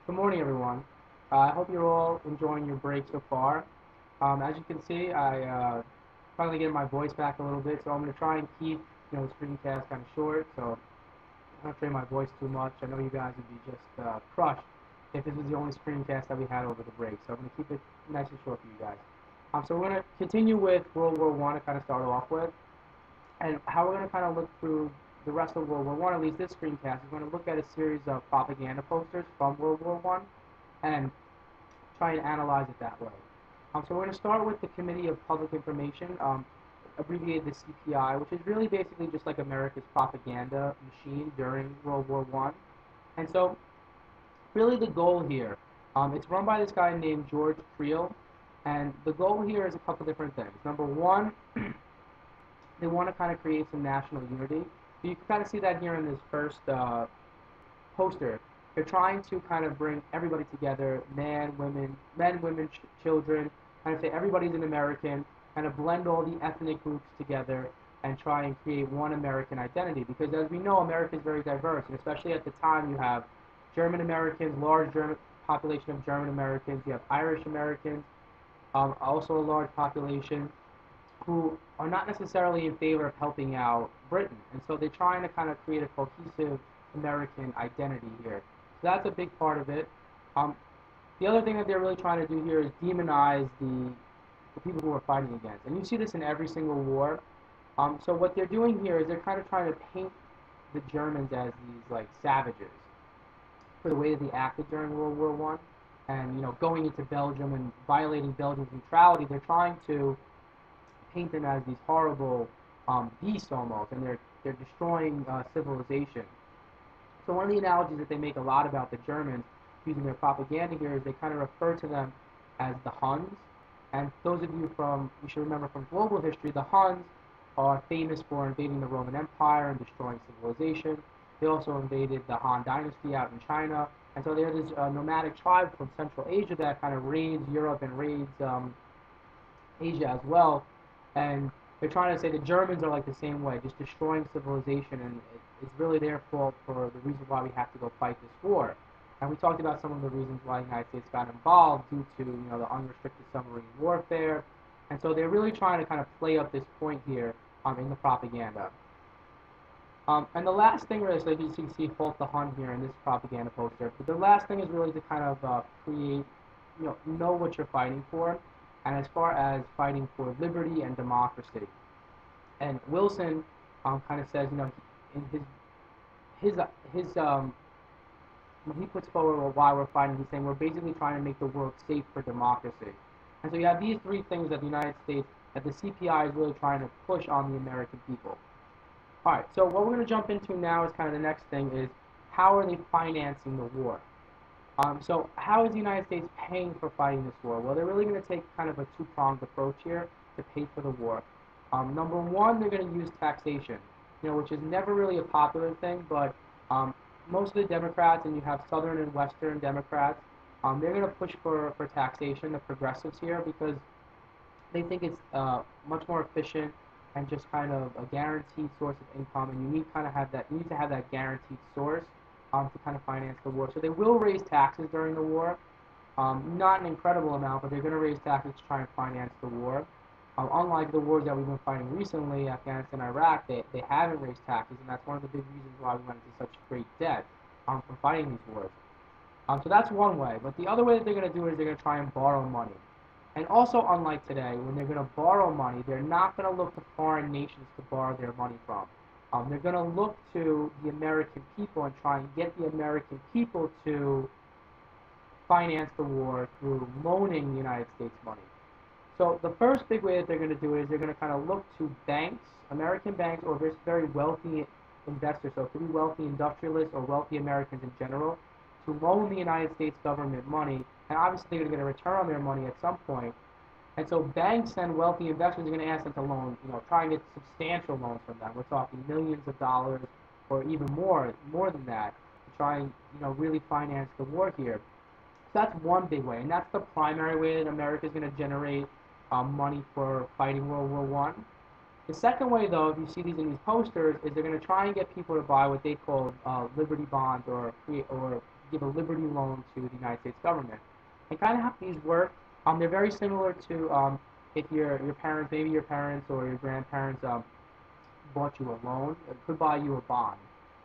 Good morning, everyone. I hope you're all enjoying your break so far. As you can see, I finally getting my voice back a little bit, so I'm going to try and keep the screencast kind of short, so I'm not train my voice too much. I know you guys would be just crushed if this was the only screencast that we had over the break, so I'm going to keep it nice and short for you guys. So we're going to continue with World War I to kind of start off with, and how we're going to kind of look through the rest of World War One, at least this screencast, is going to look at a series of propaganda posters from World War One and try and analyze it that way. So we're going to start with the Committee of Public Information, abbreviated the CPI, which is really basically just like America's propaganda machine during World War One. And so, really the goal here, it's run by this guy named George Creel, and the goal here is a couple different things. Number one, they want to kind of create some national unity. So you can kind of see that here in this first poster. They're trying to kind of bring everybody together, men, women, children, kind of say everybody's an American, kind of blend all the ethnic groups together and try and create one American identity. Because as we know, America is very diverse, and especially at the time, you have German Americans, large German population of German Americans, you have Irish Americans, also a large population who are not necessarily in favor of helping out Britain. And so they're trying to kind of create a cohesive American identity here. So that's a big part of it. The other thing that they're really trying to do here is demonize the people who are fighting against. And you see this in every single war. So what they're doing here is they're kind of trying to paint the Germans as these like savages for the way that they acted during World War One, and going into Belgium and violating Belgium's neutrality. They're trying to paint them as these horrible beasts almost, and they're destroying civilization. So one of the analogies that they make a lot about the Germans using their propaganda here is they kind of refer to them as the Huns. And those of you you should remember from global history, the Huns are famous for invading the Roman Empire and destroying civilization. They also invaded the Han Dynasty out in China. And so they're this nomadic tribe from Central Asia that kind of raids Europe and raids Asia as well. And they're trying to say the Germans are like the same way, just destroying civilization, and it's really their fault for the reason why we have to go fight this war. And we talked about some of the reasons why the United States got involved due to the unrestricted submarine warfare. And so they're really trying to kind of play up this point here in the propaganda. And the last thing is, like you can see, halt the Hun here in this propaganda poster. But the last thing is really to kind of create, know what you're fighting for, and as far as fighting for liberty and democracy. And Wilson kind of says, in his when he puts forward why we're fighting, he's saying we're basically trying to make the world safe for democracy. And so you have these three things that the United States, that the CPI is really trying to push on the American people. All right, so what we're going to jump into now is kind of the next thing is how are they financing the war? So how is the United States paying for fighting this war? Well, they're really going to take kind of a two-pronged approach here to pay for the war. Number one, they're going to use taxation, which is never really a popular thing, but most of the Democrats, and you have Southern and Western Democrats, they're going to push for taxation, the progressives here, because they think it's much more efficient and just kind of a guaranteed source of income, and you need to have that guaranteed source to kind of finance the war. So they will raise taxes during the war, not an incredible amount, but they're going to raise taxes to try and finance the war. Unlike the wars that we've been fighting recently, Afghanistan, Iraq, they haven't raised taxes, and that's one of the big reasons why we went into such great debt from fighting these wars. So that's one way, but the other way that they're going to do it is they're going to try and borrow money. And also, unlike today, when they're going to borrow money, they're not going to look to foreign nations to borrow their money from. They're going to look to the American people and try and get the American people to finance the war through loaning the United States money. So the first big way that they're going to do it is they're going to kind of look to banks, American banks, or very wealthy investors, so it could be wealthy industrialists or wealthy Americans in general, to loan the United States government money, and obviously they're going to get a return on their money at some point. And so banks and wealthy investors are going to ask them to loan, try and get substantial loans from them. We're talking millions of dollars or even more than that to try and, really finance the war here. So that's one big way, and that's the primary way that America is going to generate money for fighting World War One. The second way, though, if you see these in these posters, is they're going to try and get people to buy what they call liberty bonds or give a liberty loan to the United States government. And kind of how these work, they're very similar to if your parents, maybe your parents or your grandparents bought you a loan. It could buy you a bond,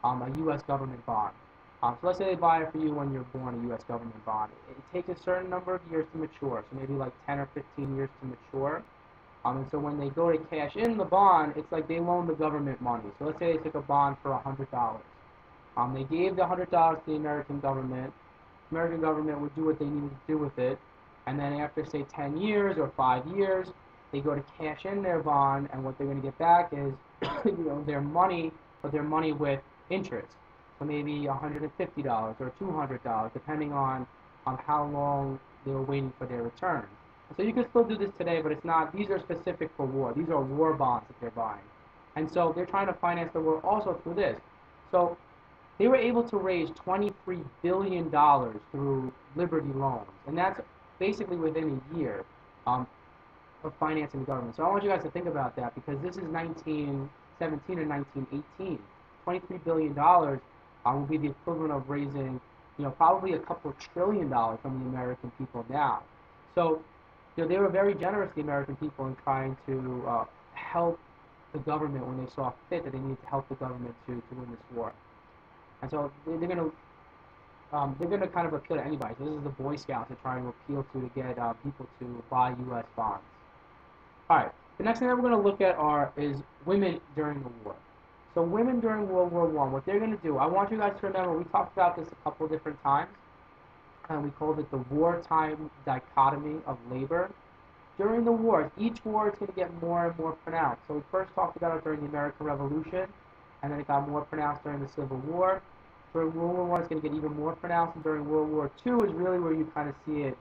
a U.S. government bond. So let's say they buy it for you when you're born, a U.S. government bond. It takes a certain number of years to mature, so maybe like 10 or 15 years to mature. And so when they go to cash in the bond, it's like they loan the government money. So let's say they took a bond for $100. They gave the $100 to the American government. The American government would do what they needed to do with it. And then after, say, 10 years or 5 years, they go to cash in their bond, and what they're going to get back is their money, but their money with interest. So maybe $150 or $200, depending on how long they were waiting for their return. So you can still do this today, but it's not. These are specific for war. These are war bonds that they're buying. And so they're trying to finance the war also through this. So they were able to raise $23 billion through Liberty loans. And that's basically within a year of financing the government. So I want you guys to think about that, because this is 1917 and 1918. $23 billion will be the equivalent of raising, probably a couple of $1 trillion from the American people now. So, they were very generous, the American people, in trying to help the government when they saw fit that they needed to help the government to win this war. And so they're going to kind of appeal to anybody. So this is the Boy Scouts they're trying to appeal to get people to buy U.S. bonds. All right. The next thing that we're going to look at is women during the war. So women during World War I, what they're going to do, I want you guys to remember, we talked about this a couple different times, and we called it the wartime dichotomy of labor. During the war, each war is going to get more and more pronounced. So we first talked about it during the American Revolution, and then it got more pronounced during the Civil War. During World War I, it's going to get even more pronounced, and during World War II is really where you kind of see it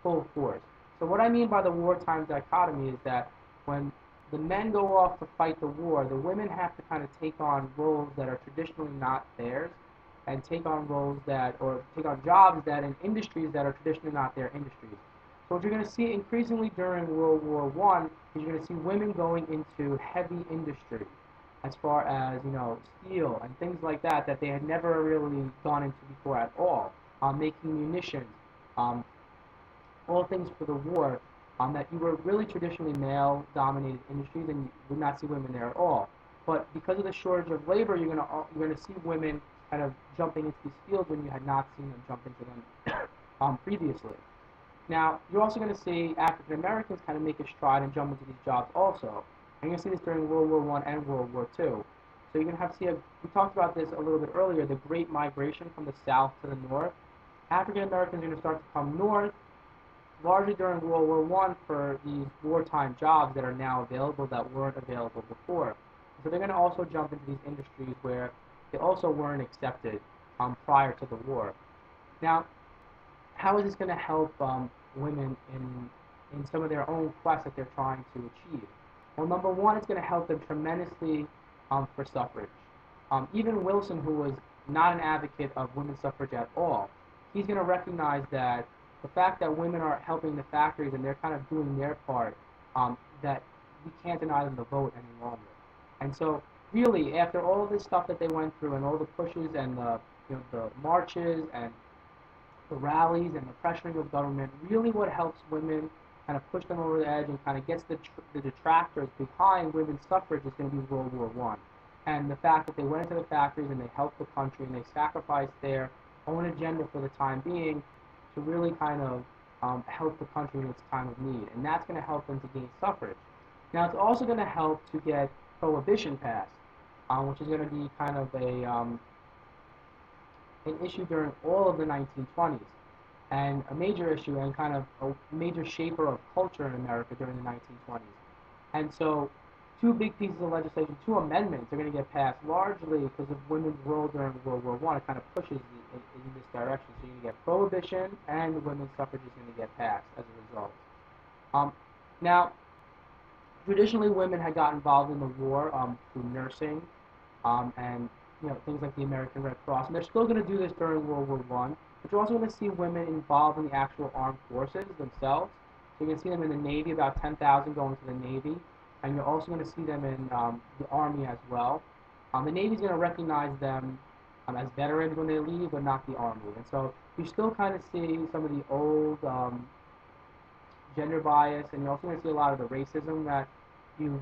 full force. So what I mean by the wartime dichotomy is that when the men go off to fight the war, the women have to kind of take on roles that are traditionally not theirs, and take on jobs that in industries that are traditionally not their industries. So what you're going to see increasingly during World War I is you're going to see women going into heavy industry, as far as steel and things like that they had never really gone into before at all. Making munitions, all things for the war. That you were really traditionally male-dominated industries, and you would not see women there at all. But because of the shortage of labor, you're going to see women kind of jumping into these fields when you had not seen them jump into them previously. Now, you're also going to see African Americans kind of make a stride and jump into these jobs also. And you're going to see this during World War I and World War II. So you're going to we talked about this a little bit earlier, the Great Migration from the South to the North. African Americans are going to start to come north, largely during World War I, for these wartime jobs that are now available that weren't available before. So they're going to also jump into these industries where they also weren't accepted prior to the war. Now, how is this going to help women in some of their own quests that they're trying to achieve? Well, number one, it's going to help them tremendously for suffrage. Even Wilson, who was not an advocate of women's suffrage at all, he's going to recognize that the fact that women are helping the factories and they're kind of doing their part, that we can't deny them the vote any longer. And so, really, after all this stuff that they went through and all the pushes and the marches and the rallies and the pressuring of government, really what helps women kind of push them over the edge and kind of gets the detractors behind women's suffrage is going to be World War I. And the fact that they went into the factories and they helped the country and they sacrificed their own agenda for the time being to really kind of help the country in its time of need. And that's going to help them to gain suffrage. Now, it's also going to help to get prohibition passed, which is going to be kind of an issue during all of the 1920s, and a major issue and kind of a major shaper of culture in America during the 1920s. And so two big pieces of legislation, two amendments are going to get passed largely because of women's role during World War I. It kind of pushes in this direction. So you get prohibition and women's suffrage is going to get passed as a result. Now, traditionally women had got involved in the war through nursing and things like the American Red Cross. And they're still going to do this during World War I. But you're also going to see women involved in the actual armed forces themselves. So you're going to see them in the Navy, about 10,000 going to the Navy. And you're also going to see them in the Army as well. The Navy's going to recognize them as veterans when they leave, but not the Army. And so you still kind of see some of the old gender bias, and you're also going to see a lot of the racism that you've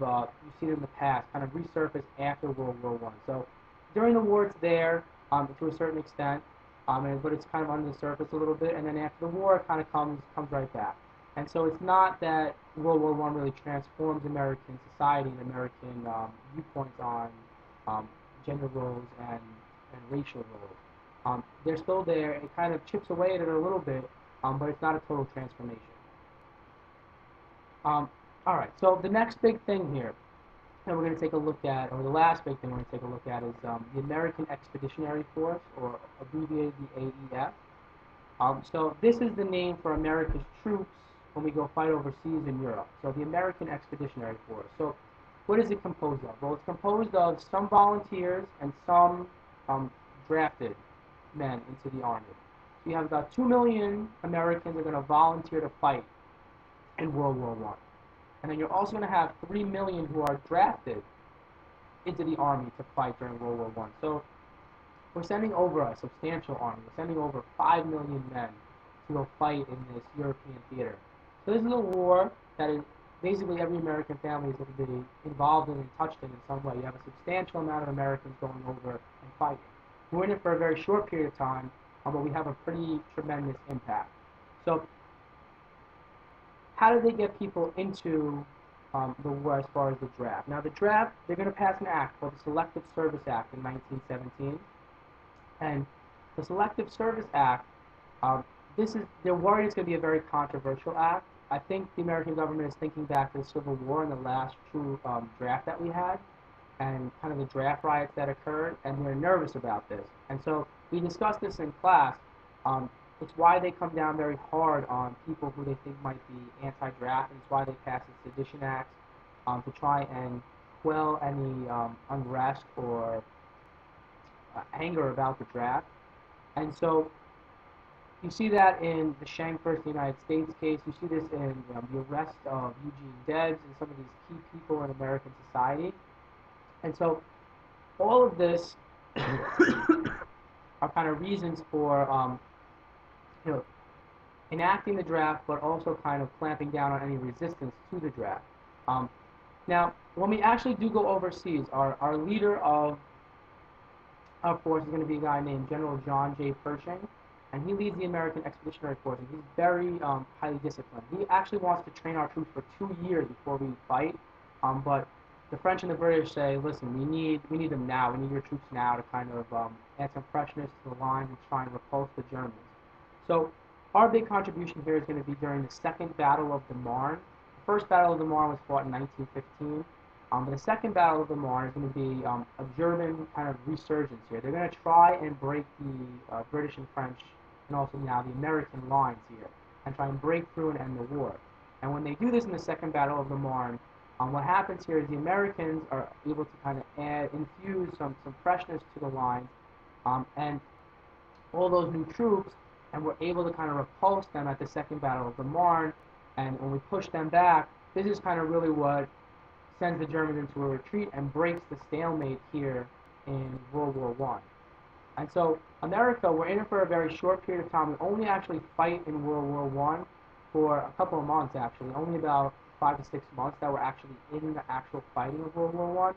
seen in the past kind of resurface after World War One. So during the war, it's there to a certain extent, but it's kind of under the surface a little bit, and then after the war, it kind of comes right back. And so it's not that World War One really transforms American society and American viewpoints on gender roles and racial roles. They're still there. It kind of chips away at it a little bit, but it's not a total transformation. All right, so the next big thing here that we're going to take a look at, or the last big thing we're going to take a look at, is the American Expeditionary Force, or abbreviated the AEF. So this is the name for America's troops when we go fight overseas in Europe. So the American Expeditionary Force. So what is it composed of? Well, it's composed of some volunteers and some drafted men into the Army. So you have about 2 million Americans that are going to volunteer to fight in World War I. And then you're also going to have 3 million who are drafted into the Army to fight during World War I. So we're sending over a substantial army. We're sending over 5 million men to go fight in this European theater. So this is a war that is basically every American family is going to be involved in and touched in some way. You have a substantial amount of Americans going over and fighting. We're in it for a very short period of time, but we have a pretty tremendous impact. So how do they get people into the war as far as the draft? Now the draft, they're going to pass an act called the Selective Service Act in 1917. And the Selective Service Act, they're worried it's going to be a very controversial act. I think the American government is thinking back to the Civil War and the last true draft that we had, and kind of the draft riots that occurred, and they're nervous about this. And so we discussed this in class. It's why they come down very hard on people who they think might be anti-draft, and it's why they pass the Sedition Act to try and quell any unrest or anger about the draft. And so you see that in the Schenck versus United States case. You see this in the arrest of Eugene Debs and some of these key people in American society. And so all of this are kind of reasons for enacting the draft, but also kind of clamping down on any resistance to the draft. Now, when we actually do go overseas, our leader of our force is going to be a guy named General John J. Pershing, and he leads the American Expeditionary Force, and he's very highly disciplined. He actually wants to train our troops for 2 years before we fight, but the French and the British say, listen, we need them now. We need your troops now to kind of add some freshness to the lines and try and repulse the Germans. So our big contribution here is going to be during the Second Battle of the Marne. The First Battle of the Marne was fought in 1915. But the Second Battle of the Marne is going to be a German kind of resurgence here. They're going to try and break the British and French, and also now the American lines here, and try and break through and end the war. And when they do this in the Second Battle of the Marne, what happens here is the Americans are able to kind of infuse some freshness to the lines, and all those new troops, and we're able to kind of repulse them at the Second Battle of the Marne. And when we push them back, this is kind of really what sends the Germans into a retreat and breaks the stalemate here in World War I. And so America, we're in it for a very short period of time. We only actually fight in World War I for a couple of months, actually, only about 5 to 6 months that we're actually in the actual fighting of World War I.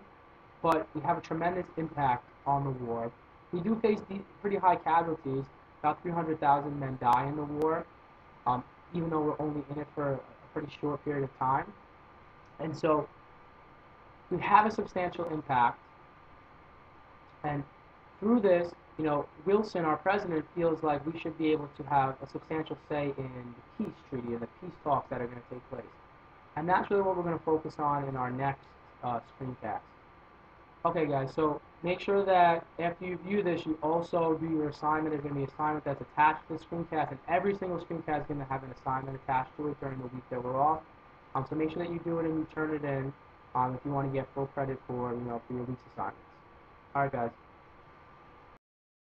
But we have a tremendous impact on the war. We do face pretty high casualties. About 300,000 men die in the war, even though we're only in it for a pretty short period of time. And so we have a substantial impact, and through this, Wilson, our president, feels like we should be able to have a substantial say in the peace treaty and the peace talks that are going to take place. And that's really what we're going to focus on in our next screencast. Okay, guys, so make sure that after you view this, you also do your assignment. There's going to be an assignment that's attached to the screencast, and every single screencast is going to have an assignment attached to it during the week that we're off. So make sure that you do it and you turn it in if you want to get full credit for, for your week's assignments. All right, guys.